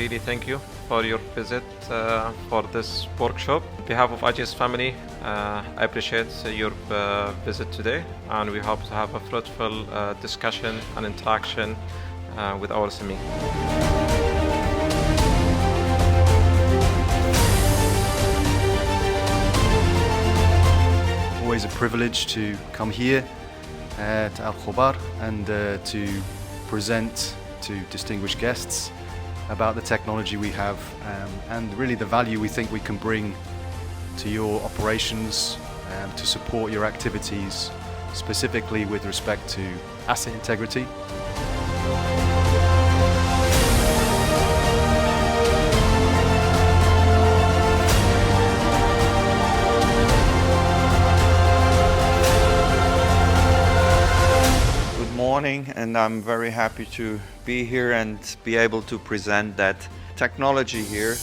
really thank you for your visit for this workshop. On behalf of IGS family, I appreciate your visit today, and we hope to have a fruitful discussion and interaction with our SME. Always a privilege to come here to Khobar and to present to distinguished guests about the technology we have and really the value we think we can bring to your operations to support your activities, specifically with respect to asset integrity. Morning, and I'm very happy to be here and be able to present that technology here.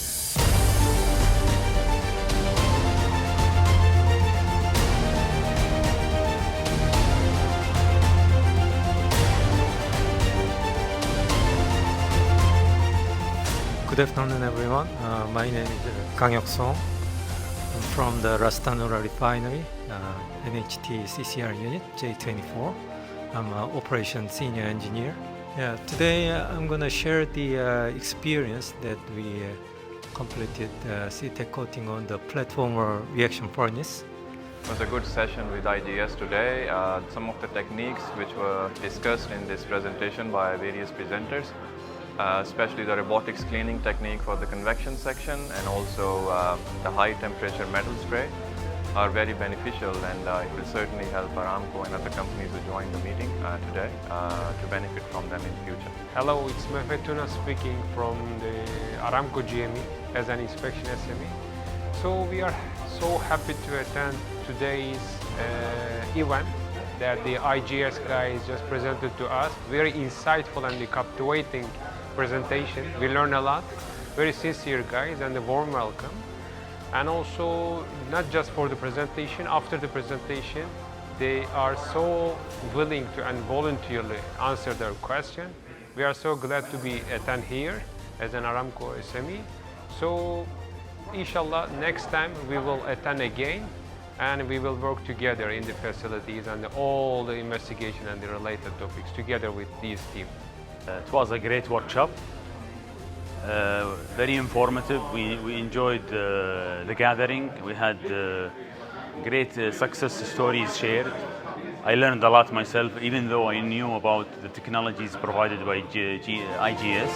Good afternoon, everyone. My name is Kang Hyuk-song. I'm from the Ras Tanura Refinery, HVTS unit J24. I'm an Operations Senior Engineer. Today I'm going to share the experience that we completed CETEK coating on the platform or reaction furnace. It was a good session with IGS today. Some of the techniques which were discussed in this presentation by various presenters, especially the robotics cleaning technique for the convection section and also the high temperature metal spray, are very beneficial, and it will certainly help Aramco and other companies who joined the meeting today to benefit from them in future. Hello, it's Mehmet speaking from the Aramco GME as an inspection SME. So we are so happy to attend today's event that the IGS guys just presented to us. Very insightful and captivating presentation. We learned a lot. Very sincere guys and a warm welcome. And also, not just for the presentation, after the presentation, they are so willing to and voluntarily answer their question. We are so glad to be attend here as an Aramco SME. So, inshallah, next time we will attend again and we will work together in the facilities and all the investigation and the related topics together with these teams. It was a great workshop. Very informative. We enjoyed the gathering. We had great success stories shared. I learned a lot myself, even though I knew about the technologies provided by IGS.